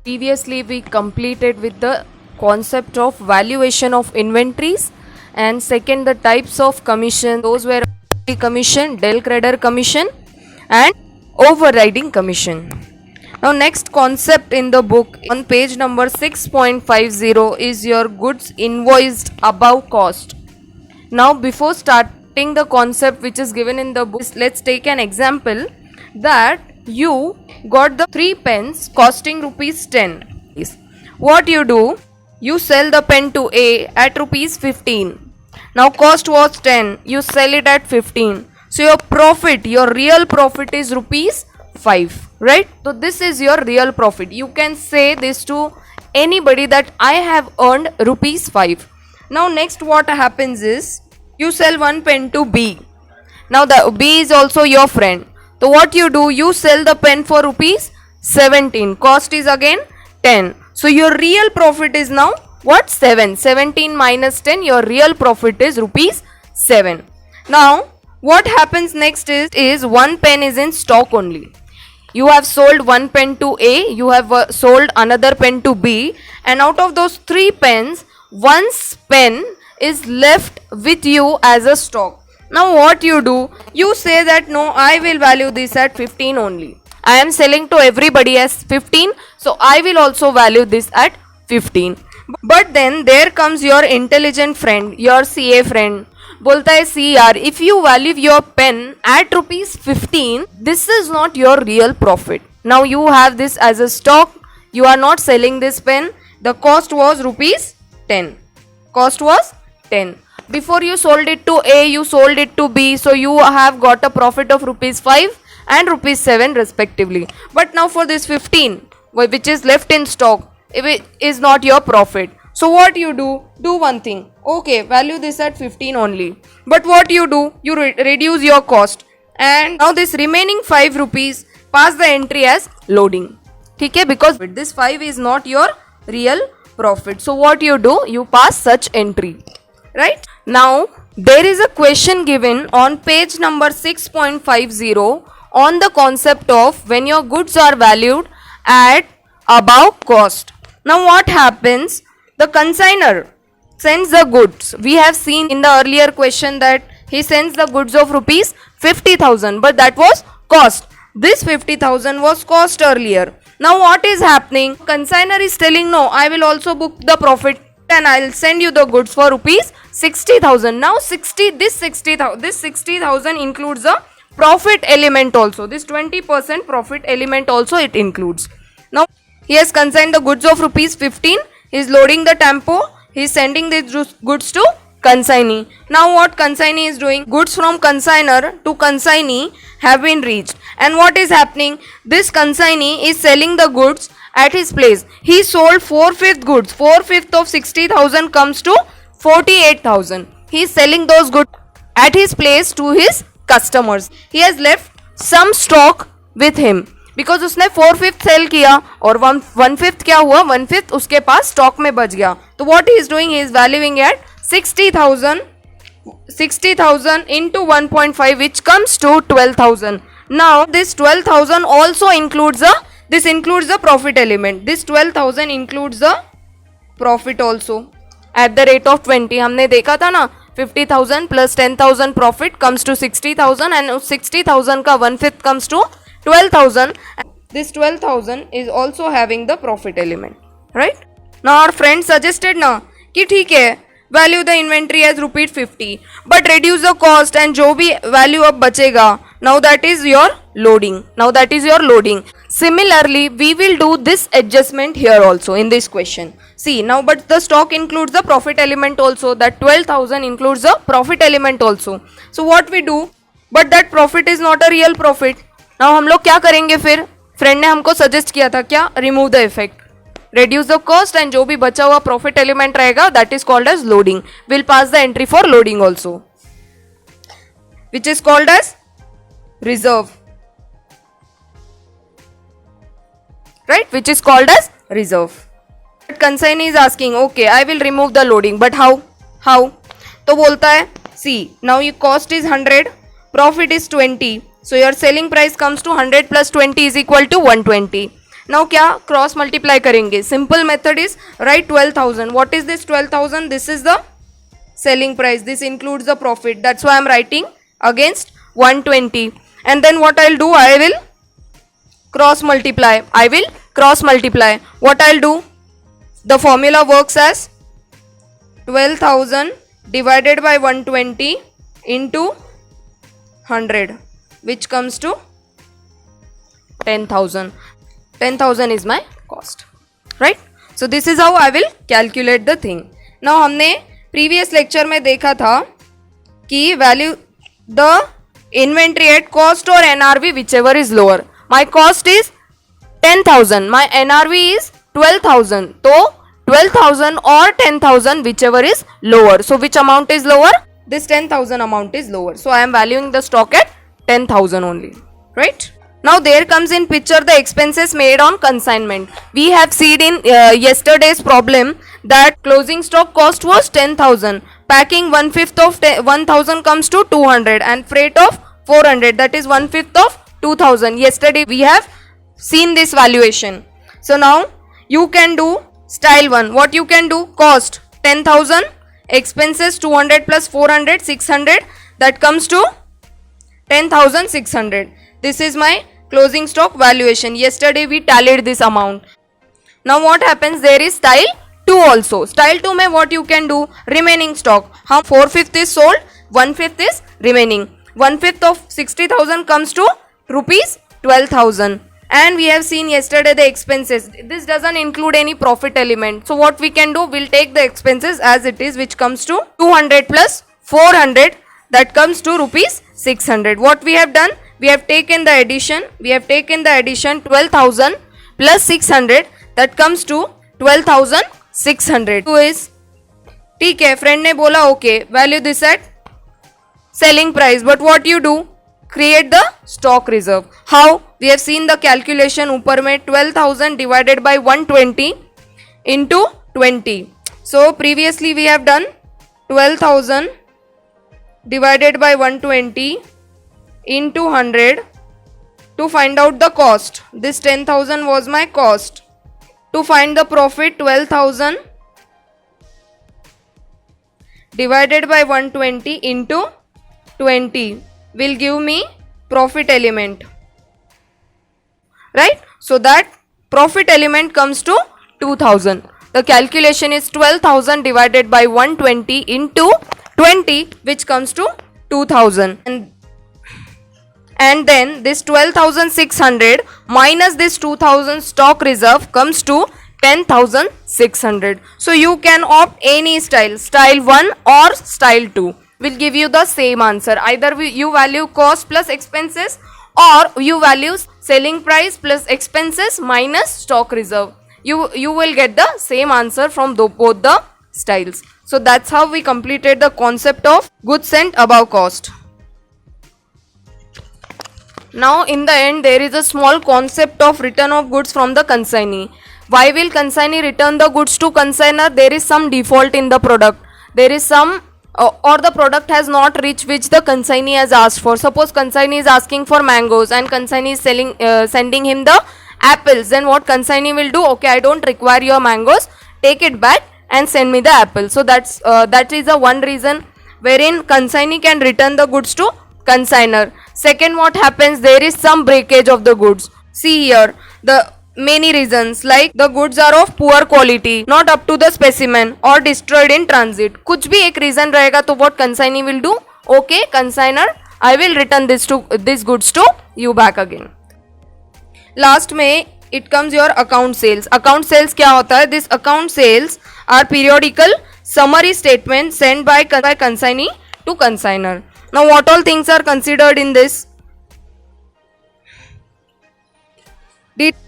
Previously, we completed with the concept of valuation of inventories, and second, the types of commission. Those were commission, del creditor commission, and overriding commission. Now, next concept in the book on page number 6.50 is your goods invoiced above cost. Now, before starting the concept which is given in the book, let's take an example that you got the 3 pens costing rupees 10. What you do? You sell the pen to A at rupees 15. Now cost was 10. You sell it at 15. So your profit, your real profit is rupees 5. Right? So this is your real profit. You can say this to anybody that I have earned rupees 5. Now next what happens is you sell one pen to B. Now the B is also your friend. So what you do, you sell the pen for rupees 17. Cost is again 10. So your real profit is now what? 7. 17 minus 10, your real profit is rupees 7. Now what happens next is one pen is in stock only. You have sold one pen to A, you have sold another pen to B, and out of those 3 pens, one pen is left with you as a stock. Now what you do? You say that no, I will value this at 15 only. I am selling to everybody as 15, so I will also value this at 15. But then there comes your intelligent friend, your CA friend. बोलता है सी यार, if you value your pen at rupees 15, this is not your real profit. Now you have this as a stock, you are not selling this pen, the cost was rupees 10. Cost was 10. Before you sold it to A, you sold it to B, so you have got a profit of rupees 5 and rupees 7 respectively. But now for this 15, which is left in stock, it is not your profit. So what you do? Do one thing. Okay, value this at 15 only. But what you do? You reduce your cost. And now this remaining 5 rupees, pass the entry as loading. Okay, because this 5 is not your real profit. So what you do? You pass such entry. Right? Now, there is a question given on page number 6.50 on the concept of when your goods are valued at above cost. Now, what happens? The consignor sends the goods. We have seen in the earlier question that he sends the goods of rupees 50,000, but that was cost. This 50,000 was cost earlier. Now, what is happening? Consignor is telling no, I will also book the profit and I will send you the goods for rupees 60,000. Now this 60,000 includes the profit element also. This 20% profit element also it includes. Now he has consigned the goods of rupees 15. He is loading the tempo. He is sending the goods to consignee. Now what consignee is doing? Goods from consignor to consignee have been reached. And what is happening? This consignee is selling the goods at his place. He sold 4/5 goods. 4/5 of 60,000 comes to 48,000. He is selling those goods at his place to his customers. He has left some stock with him. Because उसने 4/5 cell किया और 1/5 क्या हुआ? 1/5 उसके पास stock में बच गया. तो what he is doing? He is valuing at 60,000 into 1.5 which comes to 12,000. Now this 12,000 also includes the profit element. This 12,000 includes the profit also at the rate of 20. हमने देखा था ना, 50,000 plus 10,000 profit comes to 60,000 and 60,000 का 1/5 comes to 12,000. This 12,000 is also having the profit element, right? Now our friend suggested ना कि ठीक है, value the inventory as rupees 50 but reduce the cost and जो भी value अब बचेगा, now that is your loading. Similarly we will do this adjustment here also in this question. See now, but the stock includes the profit element also. That 12,000 includes the profit element also. So what we do? But that profit is not a real profit. Now हम लोग क्या करेंगे फिर? Friend ने हमको suggest किया था क्या? Remove the effect, reduce the cost and जो भी बचा हुआ profit element रहेगा, that is called as loading. We'll pass the entry for loading also, which is called as reserve, right? Which is called as reserve. Consignee is asking, okay, I will remove the loading, but how? तो बोलता है, see, now your cost is 100, profit is 20, so your selling price comes to 100 plus 20 is equal to 120. Now क्या cross multiply करेंगे, simple method is right 12,000. What is this 12,000? This is the selling price, this includes the profit, that's why I'm writing against 120. And then what I'll do, I will cross multiply. What I'll do, the formula works as 12,000 divided by 120 into 100, which comes to 10,000. 10,000 is my cost, right? So this is how I will calculate the thing. Now हमने previous lecture में देखा था कि value the inventory at cost और NRV whichever is lower. My cost is 10,000, my NRV is 12,000. तो 12,000 or 10,000 whichever is lower. So which amount is lower? This 10,000 amount is lower. So I am valuing the stock at 10,000 only, right? Now there comes in picture the expenses made on consignment. We have seen in yesterday's problem that closing stock cost was 10,000. Packing 1/5 of 1,000 comes to 200 and freight of 400, that is 1/5 of 2,000. Yesterday we have seen this valuation. So now you can do style 1. What you can do? Cost 10,000, expenses 200 plus 400, 600, that comes to 10,600. This is my closing stock valuation. Yesterday we tallied this amount. Now what happens, there is style 2 also. Style 2 mein what you can do, remaining stock. How 4/5 is sold, 1/5 is remaining. 1/5 of 60,000 comes to rupees 12,000. And we have seen yesterday the expenses. This doesn't include any profit element. So what we can do, we'll take the expenses as it is, which comes to 200 plus 400, that comes to rupees 600. What we have done, we have taken the addition. 12,000 plus 600, that comes to 12,600. Two is ठीक है, friend ने बोला okay, value this at selling price. But what you do, create the stock reserve. How? We have seen the calculation ऊपर में 12,000 divided by 120 into 20. So previously we have done 12,000 divided by 120 into 100 to find out the cost. This 10,000 was my cost. To find the profit, 12,000 divided by 120 into 20 will give me profit element, right? So that profit element comes to 2,000. The calculation is 12,000 divided by 120 into 20, which comes to 2,000. And then this 12,600 minus this 2,000 stock reserve comes to 10,600. So you can opt any style, style 1 or style 2 will give you the same answer. Either you value cost plus expenses, or you value selling price plus expenses minus stock reserve. You will get the same answer from both the styles. So that's how we completed the concept of goods sent above cost. Now in the end, there is a small concept of return of goods from the consignee. Why will consignee return the goods to consignor? There is some default in the product. There is some or the product has not reached which the consignee has asked for. Suppose consignee is asking for mangoes and consignee is sending him the apples. Then what consignee will do? Okay, I don't require your mangoes. Take it back and send me the apple. So that is the one reason wherein consignee can return the goods to consignor. Second, what happens, there is some breakage of the goods. See here, the many reasons, like the goods are of poor quality, not up to the specimen, or destroyed in transit. कुछ भी एक reason रहेगा तो what consignee will do? Okay, consignor, I will return this goods to you back again. Last में it comes your account sales. Account sales क्या होता है? This account sales are periodical summary statements sent by consignee to consignor. Now what all things are considered in this?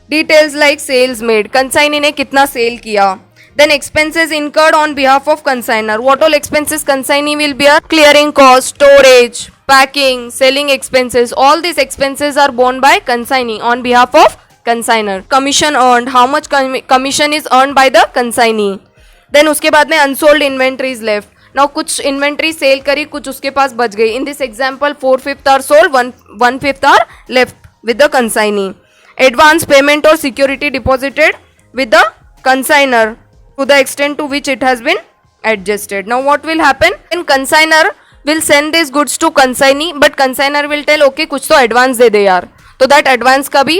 Details like sales made, consignee ने कितना sale किया. Then expenses incurred on behalf of consignor. What all expenses consignee will bear? Clearing cost, storage, packing, selling expenses. All these expenses are borne by consignee on behalf of consignor. Commission earned, how much commission is earned by the consignee. Then उसके बाद में unsold inventories left. Now कुछ inventory sale करी, कुछ उसके पास बच गई. In this example 4/5 are sold, 1/5 are left with the consignee. advance payment or security deposited with the consignor to the extent to which it has been adjusted. Now what will happen? In consignor will send these goods to consignee, but consignor will tell okay कुछ तो advance दे दे यार, तो that advance का भी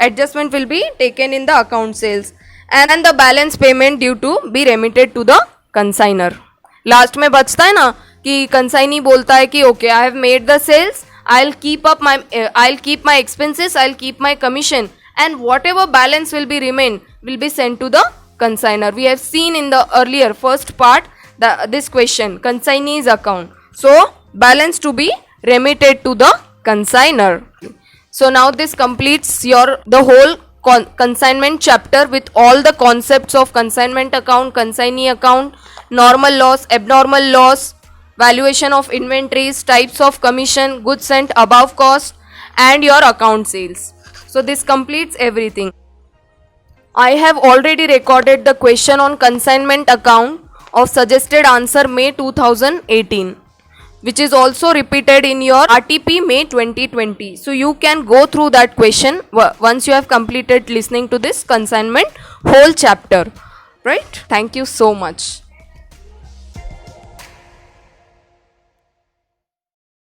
adjustment will be taken in the account sales and the balance payment due to be remitted to the consignor. Last में बचता है ना कि कंसाइनी बोलता है कि okay I have made the sales, I'll keep my expenses, I'll keep my commission, and whatever balance will be remain will be sent to the consignor. We have seen in the earlier first part this question, consignee's account. So balance to be remitted to the consignor. So now this completes the whole consignment chapter with all the concepts of consignment account, consignee account, normal loss, abnormal loss, valuation of inventories, types of commission, goods sent above cost, and your account sales. So this completes everything. I have already recorded the question on consignment account of suggested answer May 2018, which is also repeated in your RTP May 2020. So you can go through that question once you have completed listening to this consignment whole chapter. Right? Thank you so much.